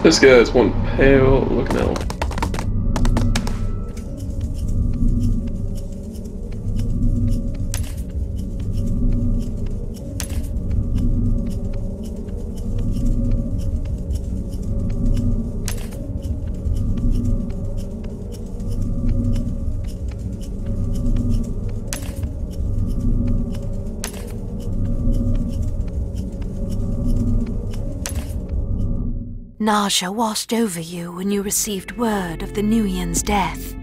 This guy's one pale looking elf. Nausea washed over you when you received word of the Nuyen's death.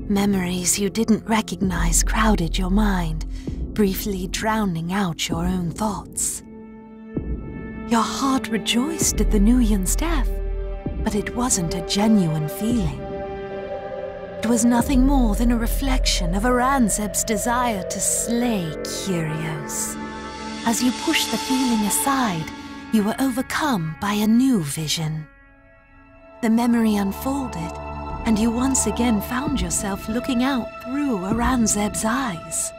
Memories you didn't recognize crowded your mind, briefly drowning out your own thoughts. Your heart rejoiced at the Nuyen's death, but it wasn't a genuine feeling. It was nothing more than a reflection of Aranzeb's desire to slay Kyrios. As you pushed the feeling aside, you were overcome by a new vision. The memory unfolded, and you once again found yourself looking out through Aranzeb's eyes.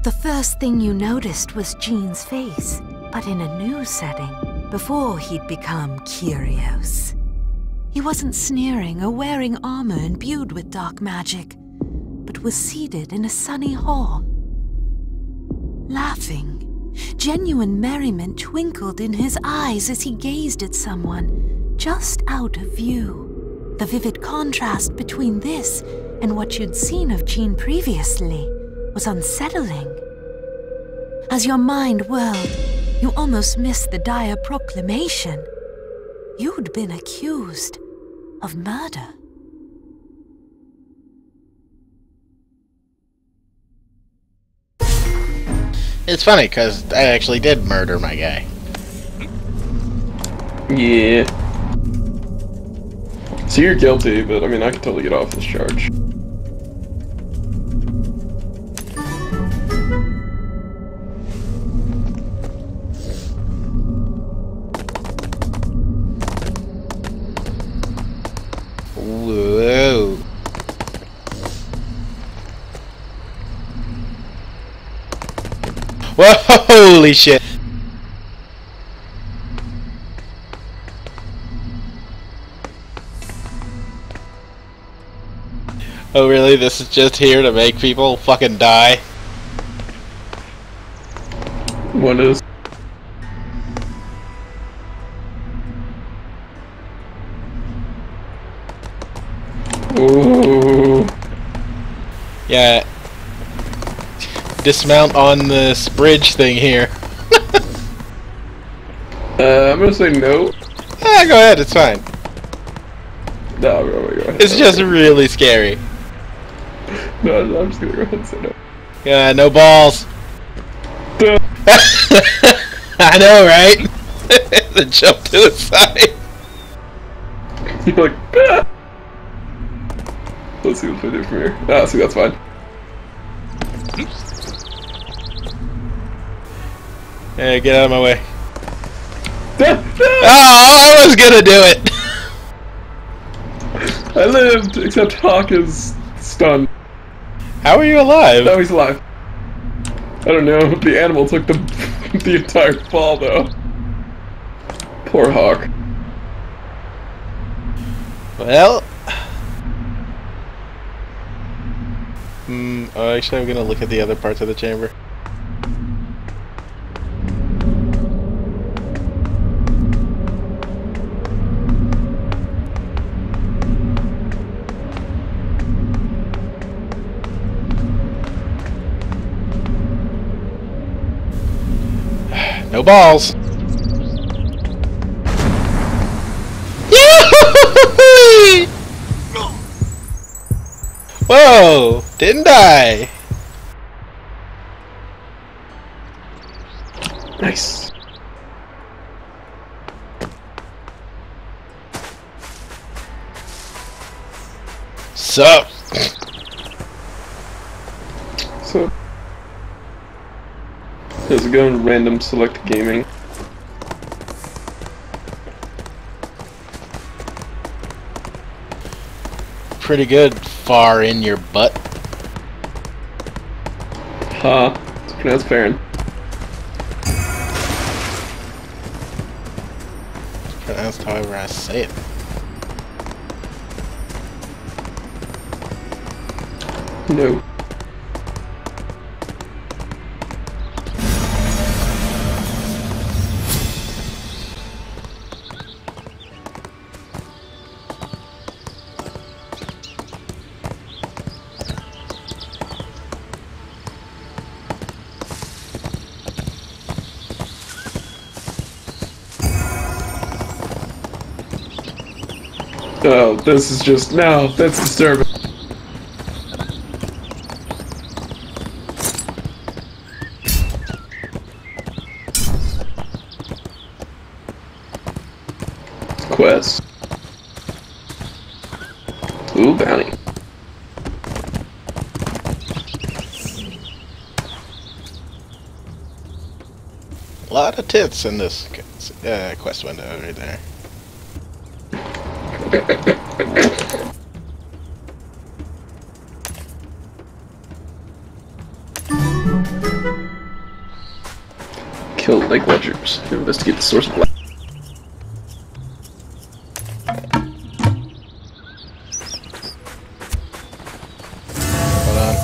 The first thing you noticed was Jean's face, but in a new setting, before he'd become Kyrios. He wasn't sneering or wearing armor imbued with dark magic, but was seated in a sunny hall, laughing. Genuine merriment twinkled in his eyes as he gazed at someone just out of view. The vivid contrast between this and what you'd seen of Jean previously was unsettling. As your mind whirled, you almost missed the dire proclamation. You'd been accused of murder. It's funny, because I actually did murder my guy. Yeah. So you're guilty, but I mean, I could totally get off this charge. Whoa. Whoa, holy shit. Oh really? This is just here to make people fucking die? What is? Ooh. Yeah. Dismount on this bridge thing here. I'm gonna say no. Yeah, go ahead, it's fine. No, go ahead. It's just really scary. No, I'm just gonna go ahead and say no. Yeah, no balls. Duh. I know, right? Then jump to the side. You're like, ah! Let's see what we do from here. Ah, see, that's fine. Yeah, get out of my way. Ah! Oh, I was gonna do it! I lived, except Hawke is stunned. How are you alive? No, he's alive. I don't know, the animal took the entire fall, though. Poor Hawke. Well... oh, actually I'm gonna look at the other parts of the chamber. No balls. Yahoo! Whoa! Didn't die. Nice. Sup? So, how's it going? Random select gaming. Pretty good. Far in your butt. Ha. It's pronounced Farron. pronounced however I say it. No. Oh, this is just no. That's disturbing. Quest. Ooh, bounty. A lot of tits in this quest window right there. Kill lake ledgers. Investigate the source of life. Hold on.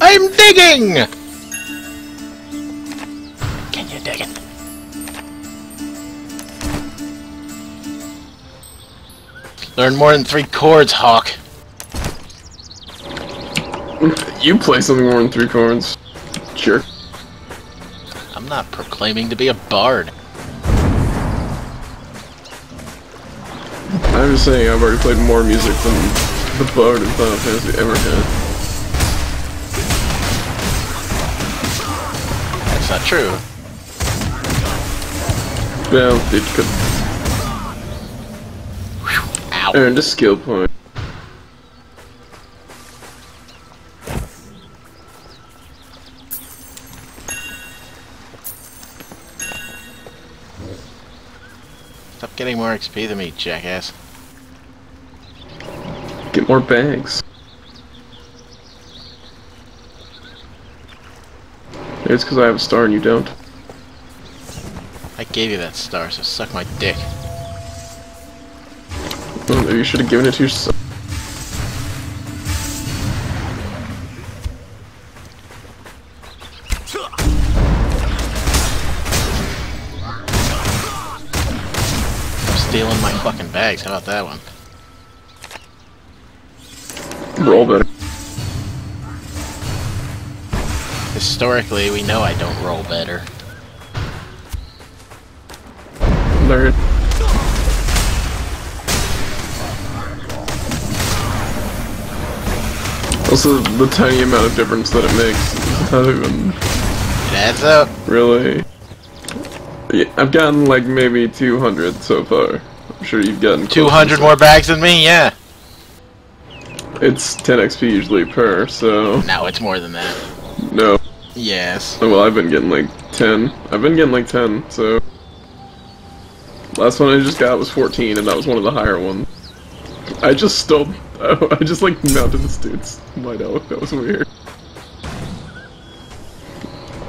I'm digging! Can you dig it? Learn more than 3 chords, Hawke. You play something more than 3 chords. Jerk. I'm not proclaiming to be a bard. I'm just saying I've already played more music than the bard in Final Fantasy ever had. That's not true. Well, it could Ow. earn a skill point. Stop getting more XP than me, jackass. Get more bags. It's because I have a star and you don't. I gave you that star, so suck my dick. Well, maybe you should have given it to yourself. I'm stealing my fucking bags, how about that one? Roll better. Historically, we know I don't roll better. Learn. Also, the tiny amount of difference that it makes is not even It adds up. really. Yeah, I've gotten like maybe 200 so far. I'm sure you've gotten 200 more bags than me, yeah. It's 10 XP usually per, so No, it's more than that. no. Yes. Oh, well, I've been getting like 10. I've been getting like 10, so last one I just got was 14, and that was one of the higher ones. I just stole. I just like mounted this dude's Mido. That was weird.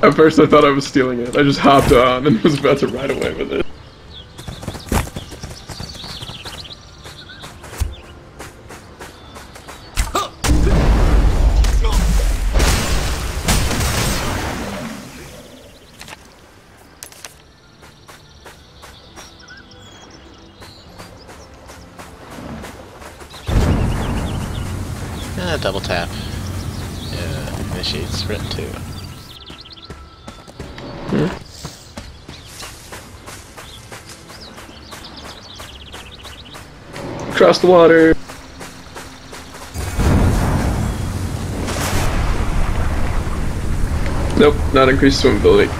At first I thought I was stealing it. I just hopped on and was about to ride away with it. Double tap. Yeah, initiate sprint too. Cross the water. Nope, not increased swimmability.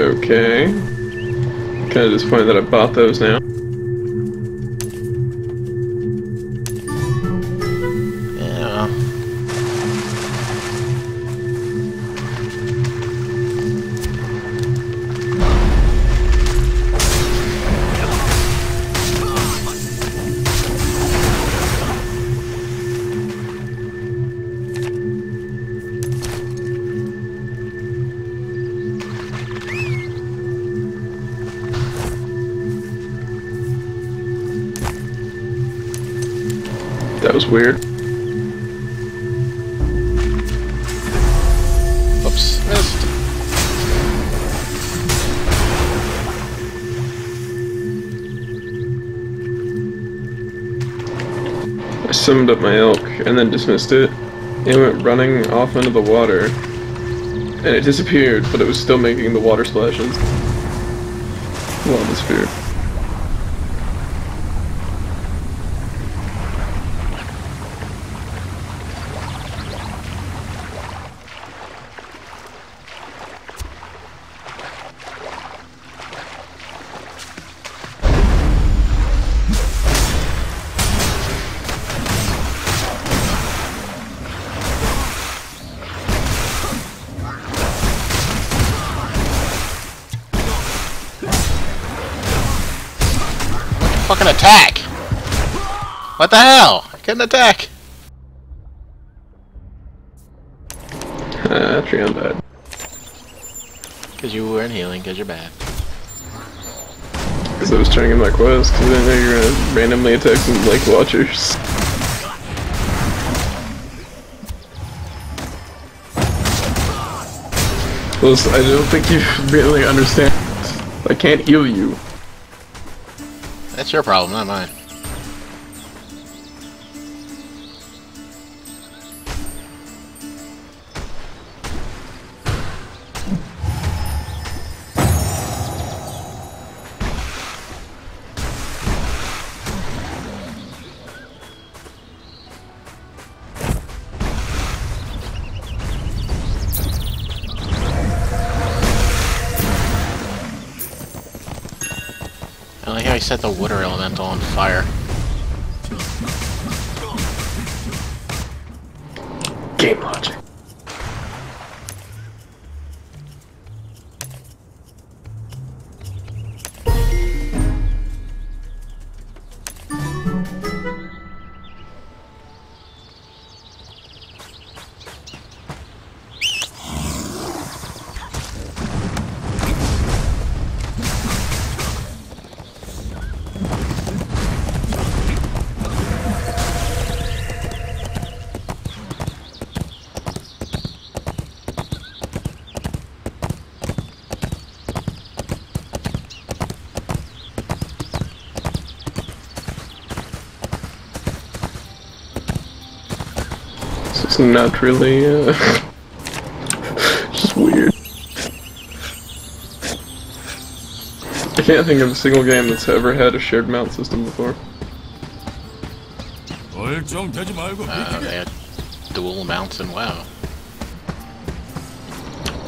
Okay. Kind of disappointed that I bought those now. Yeah. That was weird. Oops, missed. I summoned up my elk and then dismissed it. It went running off into the water. And it disappeared, but it was still making the water splashes. Well, it disappeared. Fucking attack! What the hell? I couldn't attack. Trion died. Because you weren't healing, because you're bad. Because I was turning in my quest, because I didn't know you were gonna randomly attack some Lake Watchers. Plus, I don't think you really understand. I can't heal you. That's your problem, not mine. I like how he set the water elemental on fire. Game logic. It's not really, just weird. I can't think of a single game that's ever had a shared mount system before. They had dual mounts in WoW.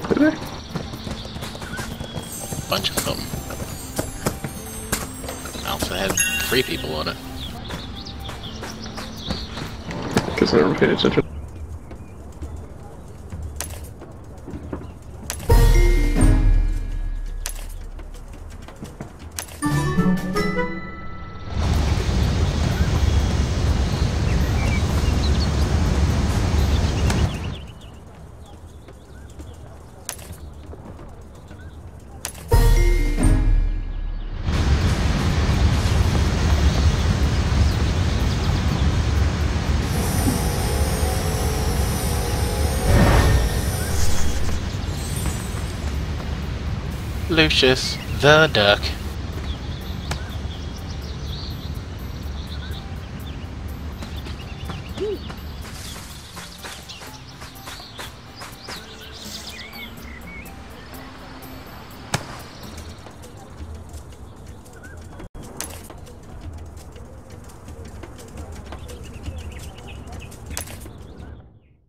Did they? Bunch of them. Mounts that had 3 people on it. Guess I never paid attention. Lucius the Duck.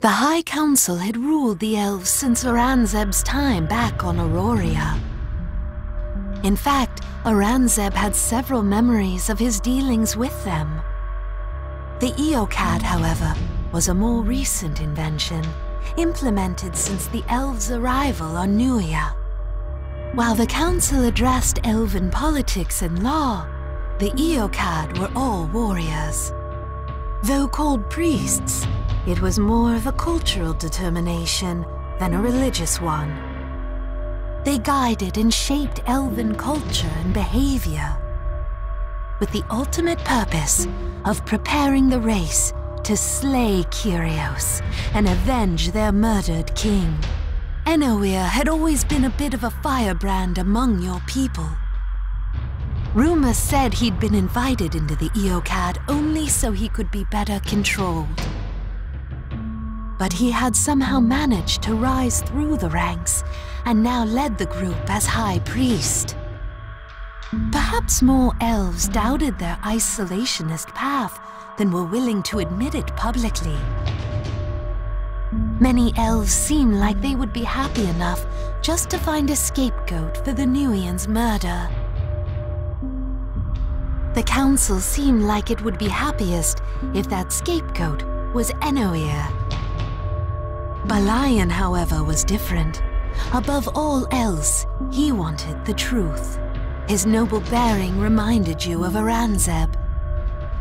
The High Council had ruled the elves since Aranzeb's time back on Auroria. In fact, Aranzeb had several memories of his dealings with them. The Eocad, however, was a more recent invention, implemented since the elves' arrival on Nuia. While the council addressed elven politics and law, the Eocad were all warriors. Though called priests, it was more of a cultural determination than a religious one. They guided and shaped elven culture and behavior, with the ultimate purpose of preparing the race to slay Kyrios and avenge their murdered king. Enoir had always been a bit of a firebrand among your people. Rumors said he'd been invited into the Eocad only so he could be better controlled. But he had somehow managed to rise through the ranks and now led the group as High Priest. Perhaps more elves doubted their isolationist path than were willing to admit it publicly. Many elves seemed like they would be happy enough just to find a scapegoat for the Nuians' murder. The council seemed like it would be happiest if that scapegoat was Enoir. Balayan, however, was different. Above all else, he wanted the truth. His noble bearing reminded you of Aranzeb.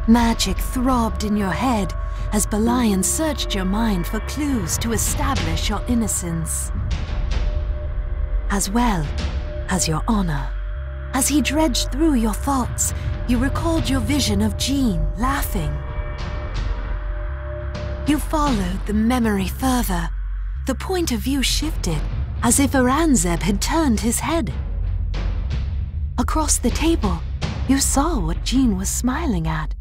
Magic throbbed in your head as Balayan searched your mind for clues to establish your innocence, as well as your honor. As he dredged through your thoughts, you recalled your vision of Jean laughing. You followed the memory further. The point of view shifted, as if Aranzeb had turned his head. Across the table, you saw what Jean was smiling at.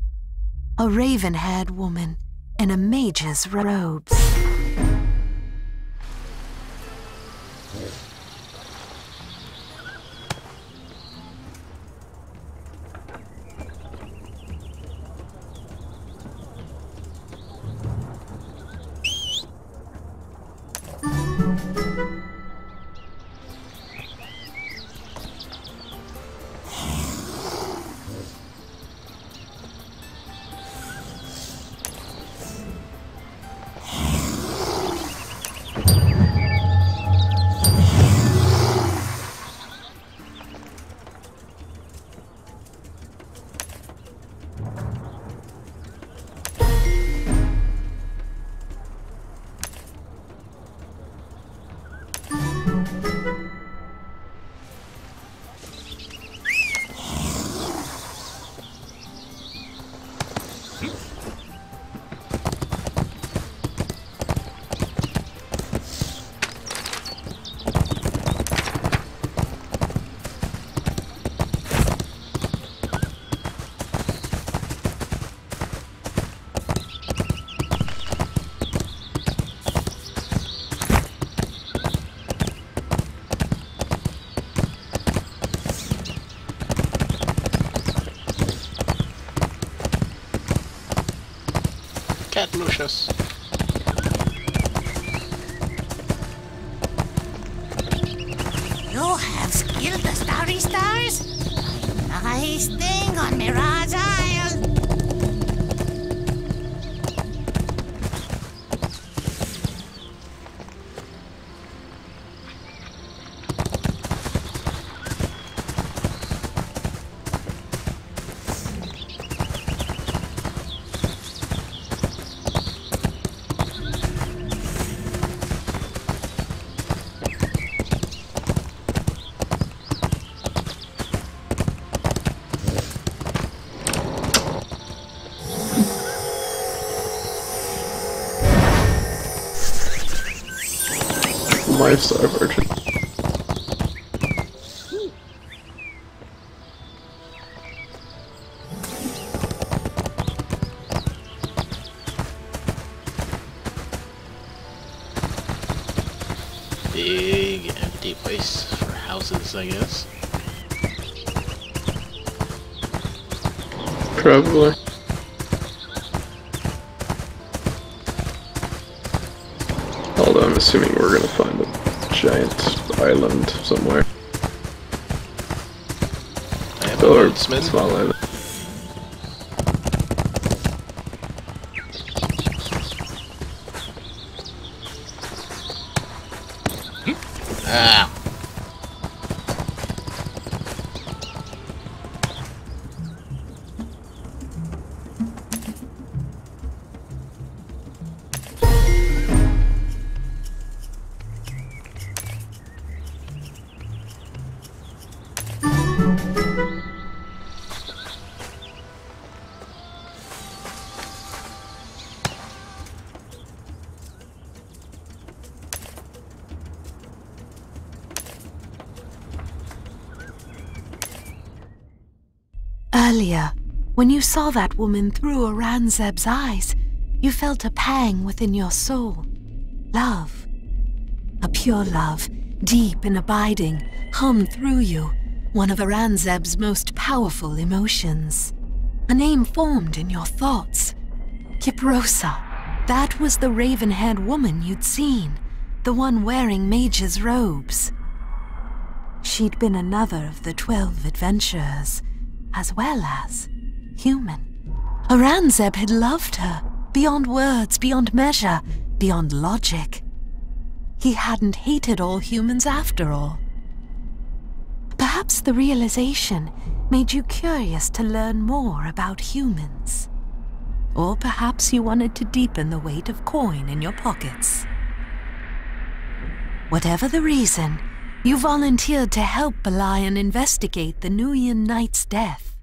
A raven-haired woman in a mage's robes. Cat Lucius. You have skilled the Starry Stars? Nice thing on Mirage Isle. Lifestyle version. Big empty place for houses, I guess. Probably. Although I'm assuming we're gonna find a giant island somewhere. Or Smith? spotlight. Ah. Earlier, when you saw that woman through Aranzeb's eyes, you felt a pang within your soul. Love. A pure love, deep and abiding, hummed through you, one of Aranzeb's most powerful emotions. A name formed in your thoughts. Kiprosa. That was the raven-haired woman you'd seen, the one wearing mage's robes. She'd been another of the 12 adventurers, as well as human. Aranzeb had loved her, beyond words, beyond measure, beyond logic. He hadn't hated all humans after all. Perhaps the realization made you curious to learn more about humans. Or perhaps you wanted to deepen the weight of coin in your pockets. Whatever the reason, you volunteered to help Belian investigate the Nuyen Knight's death.